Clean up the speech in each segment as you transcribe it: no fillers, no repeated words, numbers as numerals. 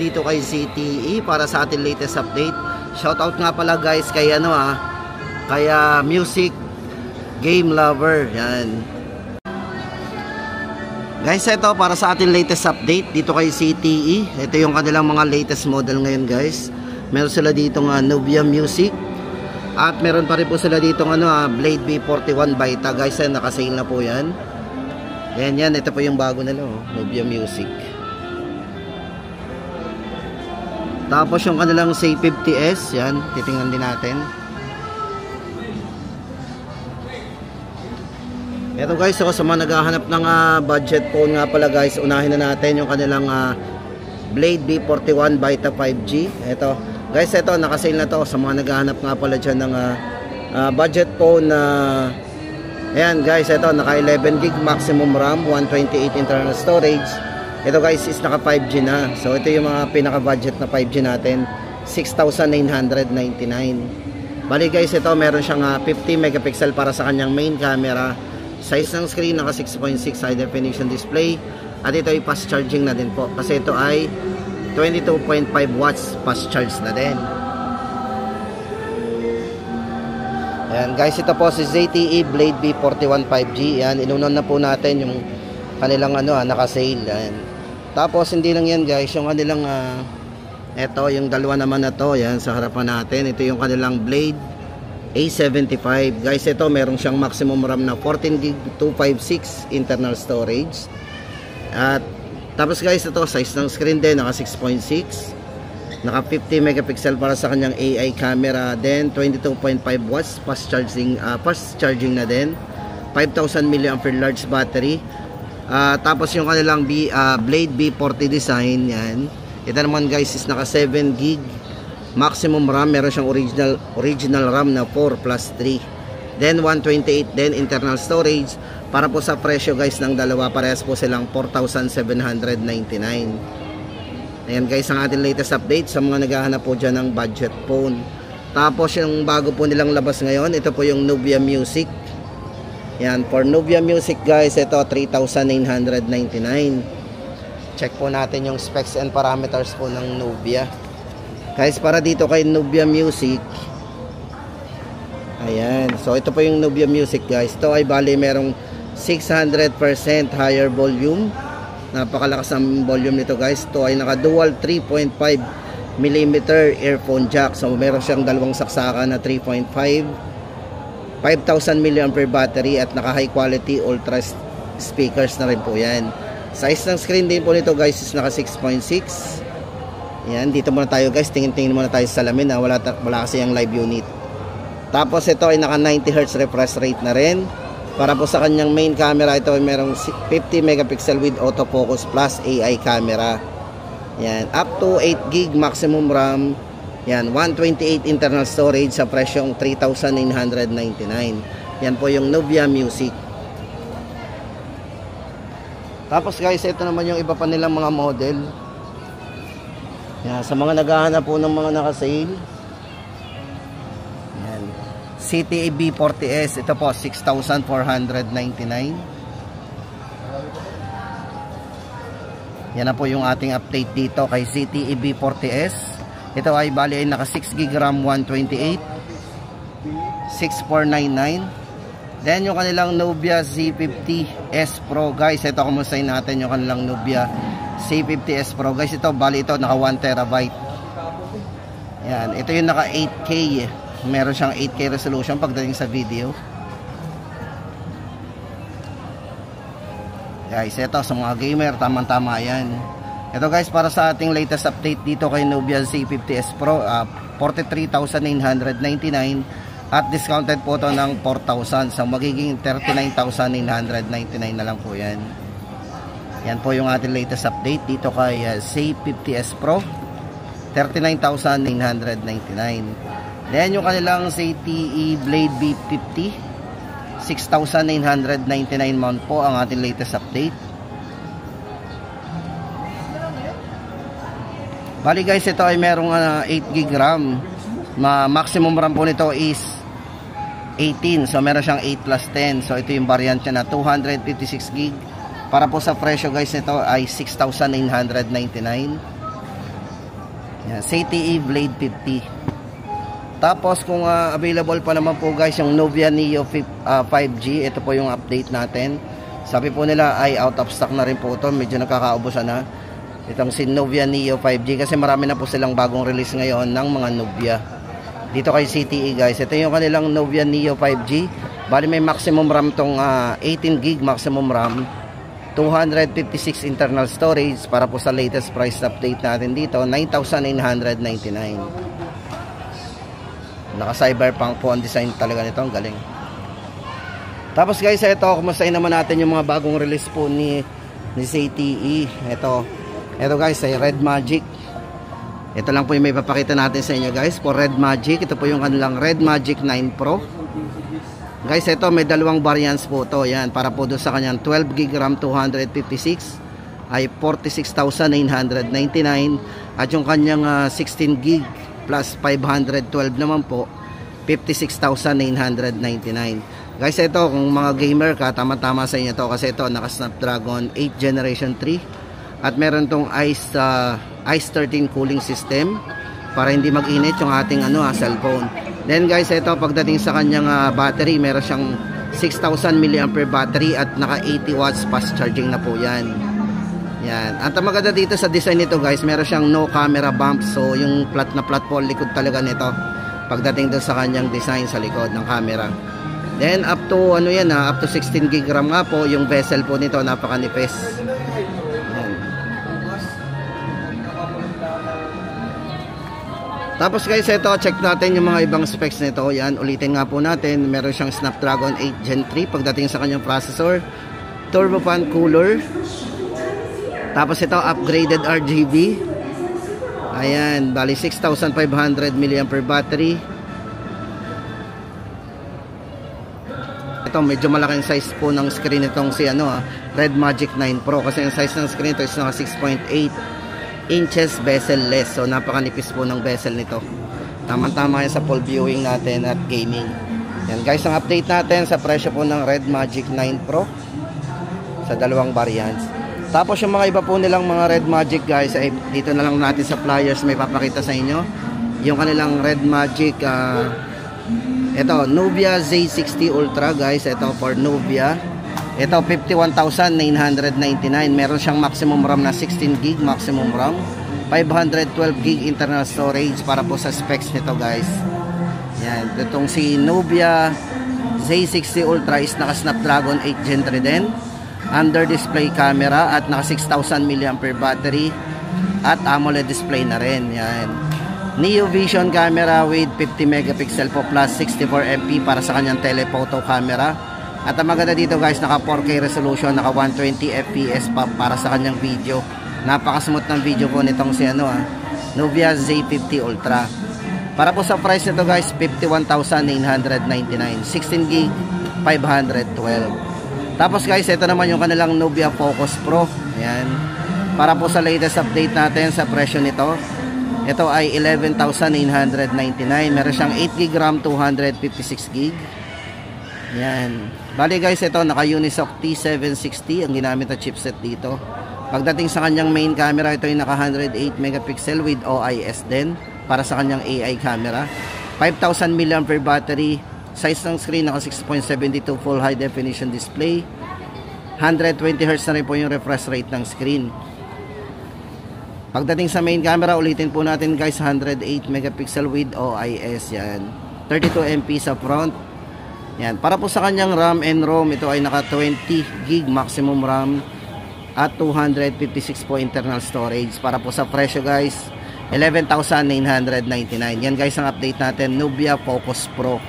dito kay CTE para sa ating latest update. Shoutout nga pala guys kay kaya music game lover. Yan. Guys, ito para sa ating latest update dito kay CTE. Ito yung kanilang mga latest model ngayon guys. Meron sila dito nga Nubia Music. At meron pa rin po sila dito Blade B41 Vita guys. Naka-sale na po yan. Yan, ito po yung bago nila, Nubia Music. Tapos yung kanilang C50S, yan, titingnan din natin. Ito guys, sa mga naghahanap ng budget phone nga pala guys, unahin na natin yung kanilang Blade B41 Vita 5G. Ito, guys, ito, nakasale na to sa mga naghahanap nga pala dyan ng budget phone na ayan guys, ito naka 11 gig maximum RAM, 128 internal storage. Ito guys is naka 5G na. So ito yung mga pinaka budget na 5G natin, 6,999. Bali guys, ito meron siyang 50 megapixel para sa kanyang main camera. Size ng screen naka 6.6 high definition display. At ito ay fast charging na din po kasi ito ay 22.5 watts fast charge na din. Ayan guys, ito po si ZTE Blade B41 5G. Ayan, inunon na po natin yung kanilang naka-sale. Ayan. Tapos hindi lang yan guys, yung kanilang ito, yung dalawa naman na to, yan sa harapan natin. Ito yung kanilang Blade A75. Guys, ito meron siyang maximum RAM na 14 gig 256 internal storage. At tapos guys, ito size ng screen din naka 6.6. Naka 50 megapixel para sa kanyang AI camera, then 22.5 watts fast charging na din, 5000 mAh large battery. Tapos yung kanilang Blade B40 design, yan. Ito naman guys is naka 7 gig maximum RAM, meron siyang original RAM na 4 plus 3, then 128 din internal storage. Para po sa presyo guys ng dalawa, parehas po silang 4,799. Ayan guys, ang ating latest update sa mga naghahanap po dyan ng budget phone. Tapos yung bago po nilang labas ngayon, ito po yung Nubia Music. Ayan, for Nubia Music guys, ito 3,999. Check po natin yung specs and parameters po ng Nubia. Guys, para dito kay Nubia Music, ayan, so ito po yung Nubia Music guys. Ito ay bali merong 600% higher volume. Napakalakas ng volume nito guys. Ito ay naka dual 3.5mm earphone jack. So meron siyang dalawang saksakan na 3.5, 5,000 mAh battery at naka high quality ultra speakers na rin po yan. Size ng screen din po nito guys is naka 6.6. Yan, dito muna tayo guys, tingin-tingin muna tayo sa salamin wala kasi yung live unit. Tapos ito ay naka 90Hz refresh rate na rin. Para po sa kanyang main camera, ito ay merong 50 megapixel with autofocus plus AI camera. Yan, up to 8 gig maximum RAM. Yan, 128 internal storage sa presyong 3,999. Yan po yung Nubia Music. Tapos guys, ito naman yung iba pa nilang mga model. Yan, sa mga naghahanap po ng mga naka-sale. CTE B40S, ito po 6,499. Yan na po yung ating update dito kay CTE B40S. Ito ay bali ay naka 6 gig RAM 128, 6,499. Then yung kanilang Nubia Z50S Pro guys, ito kumustahin natin yung kanilang Nubia Z50S Pro guys. Ito bali ito naka 1 terabyte. Yan, ito yung naka 8K. Meron siyang 8K resolution pagdating sa video. Guys, ito sa mga gamer, tamang-tama yan. Ito guys, para sa ating latest update dito kay Nubia Z50S Pro, 43,999 at discounted po to ng 4,000. So magiging 39,999 na lang po yan. Yan po yung ating latest update dito kay Z50S Pro, 39,999. Then yung kanilang ZTE Blade B50, 6,999 mount po ang ating latest update. Bali guys, ito ay merong 8 gig RAM. Maximum RAM po nito is 18. So meron siyang 8 plus 10. So ito yung variant niya na 256 gig. Para po sa presyo guys nito ay 6,999. Yan, ZTE Blade 50. Tapos kung available pa naman po guys yung Nubia Neo 5G, ito po yung update natin. Sabi po nila ay out of stock na rin po ito, medyo nakakaubusan na itong si Nubia Neo 5G kasi marami na po silang bagong release ngayon ng mga Nubia dito kay ZTE guys. Ito yung kanilang Nubia Neo 5G. Bali may maximum RAM tong 18 gig maximum RAM, 256 internal storage. Para po sa latest price update natin dito, 9,999. Naka cyberpunk po ang design talaga nito, ang galing. Tapos guys, ito kumustahin naman natin yung mga bagong release po ni ZTE. Ito guys ay Red Magic. Ito lang po yung may papakita natin sa inyo guys for Red Magic. Ito po yung kanilang Red Magic 9 Pro. Guys, ito may dalawang variants po to. Yan, para po doon sa kanyang 12 GB RAM 256 ay 46,999. At yung kanyang 16 GB plus 512 naman po, 56,999. Guys, ito kung mga gamer ka, tama-tama sa inyo to kasi ito naka Snapdragon 8 Generation 3 at meron tong Ice 13 cooling system para hindi mag-init yung ating cellphone. Then guys, ito pagdating sa kanyang battery, meron siyang 6,000 mAh battery at naka 80 watts fast charging na po yan. Yan. At ang maganda dito sa design nito guys, meron siyang no camera bump. So yung flat na flat po likod talaga nito pagdating doon sa kanyang design sa likod ng camera. Then up to up to 16 GB RAM nga po yung bezel po nito, napakanipis. Tapos guys, ito check natin yung mga ibang specs nito. Yan, ulitin nga po natin. Meron siyang Snapdragon 8 Gen 3 pagdating sa kanyang processor, turbo fan cooler. Tapos ito upgraded RGB. Ayan, bali 6,500 mAh battery. Ito medyo malaking size po ng screen itong si Red Magic 9 Pro kasi yung size ng screen ito is naka 6.8 inches bezel-less. So napakanipis po ng bezel nito. Tama-tama yan sa full viewing natin at gaming. Yan guys, ang update natin sa presyo po ng Red Magic 9 Pro sa dalawang variants. Tapos yung mga iba po nilang mga Red Magic guys, ay dito na lang natin sa flyers may papakita sa inyo. Yung kanilang Red Magic ito, Nubia Z60 Ultra guys. Ito for Nubia. Ito 51,999. Meron siyang maximum RAM na 16 GB maximum RAM, 512 GB internal storage para po sa specs nito guys. Yan, itong si Nubia Z60 Ultra is naka Snapdragon 8 Gen 3 din, under display camera at naka 6,000 mAh battery at AMOLED display na rin. Yan, Neo Vision camera with 50 megapixel po plus 64 MP para sa kanyang telephoto camera. At ang maganda dito guys, naka 4K resolution, naka 120 FPS pa para sa kanyang video. Napakasmooth ng video po nitong si Nubia Z50 Ultra. Para po sa price nito guys, 51,999, 16 GB 512. Tapos guys, ito naman yung kanilang Nubia Focus Pro. Ayan. Para po sa latest update natin sa presyo nito, ito ay 11,999. Meron siyang 8 GB RAM, 256 GB. Yan. Bali guys, ito naka Unisoc T760 ang ginamit na chipset dito. Pagdating sa kanyang main camera, ito ay naka 108 megapixel with OIS din para sa kanyang AI camera. 5,000 mAh battery. Size ng screen naka 6.72 full high definition display. 120 Hz na rin po yung refresh rate ng screen. Pagdating sa main camera, ulitin po natin guys, 108 megapixel with OIS. Yan. 32 MP sa front. Yan, para po sa kanyang RAM and ROM, ito ay naka 20 GB maximum RAM at 256 po internal storage. Para po sa presyo guys, 11,999. Yan guys ang update natin, Nubia Focus Pro.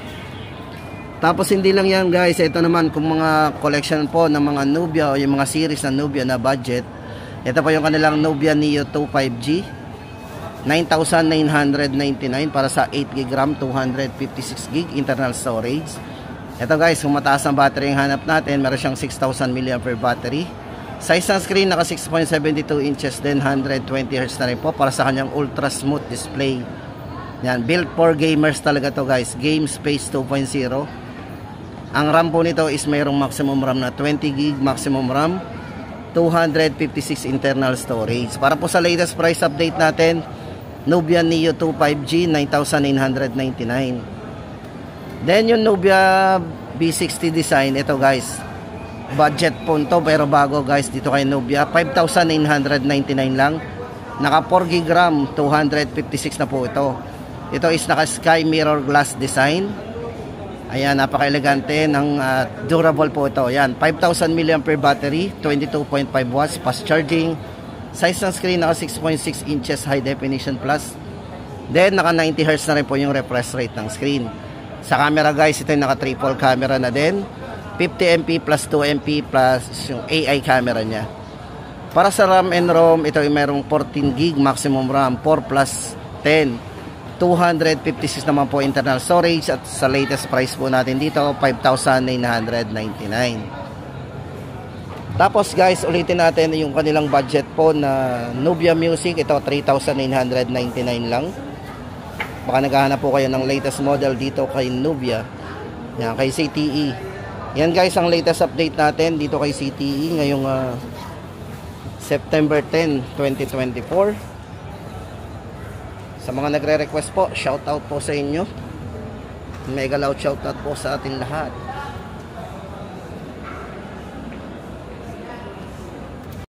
Tapos hindi lang yan guys, ito naman kung mga collection po ng mga Nubia o yung mga series ng Nubia na budget. Ito po yung kanilang Nubia Neo 2 5G, 9,999 para sa 8 GB RAM, 256 GB internal storage. Ito guys, kung mataas ang battery yung hanap natin, meron siyang 6,000 mAh battery. Size ng screen naka 6.72 inches din, 120 Hz na rin po para sa kanyang ultra smooth display. Yan, built for gamers talaga to guys. Game Space 2.0. Ang RAM po nito is mayroong maximum RAM na 20 GB maximum RAM, 256 internal storage. Para po sa latest price update natin, Nubia Neo 2 5G 9,999. Then yung Nubia B60 design, ito guys, budget phone to pero bago guys dito kay Nubia, 5,999 lang. Naka 4 GB RAM, 256 na po ito. Ito is naka sky mirror glass design. Ayan, napaka-elegante ng durable po ito. Ayan, 5,000 mAh battery, 22.5 watts fast charging. Size ng screen naka 6.6 inches high definition plus. Then naka 90 Hz na rin po yung refresh rate ng screen. Sa camera guys, ito yung naka triple camera na din. 50MP plus 2MP plus yung AI camera niya. Para sa RAM and ROM, ito yung merong 14 GB maximum RAM, 4 plus 10. 256 naman po internal storage at sa latest price po natin dito, 5,999. Tapos guys, ulitin natin yung kanilang budget po na Nubia Music. Ito 3,999 lang. Baka naghahanap po kayo ng latest model dito kay Nubia. Yan, kay CTE. Yan guys, ang latest update natin dito kay CTE ngayong September 10, 2024. Sa mga nagre-request po, shoutout po sa inyo. Mega loud shoutout po sa ating lahat.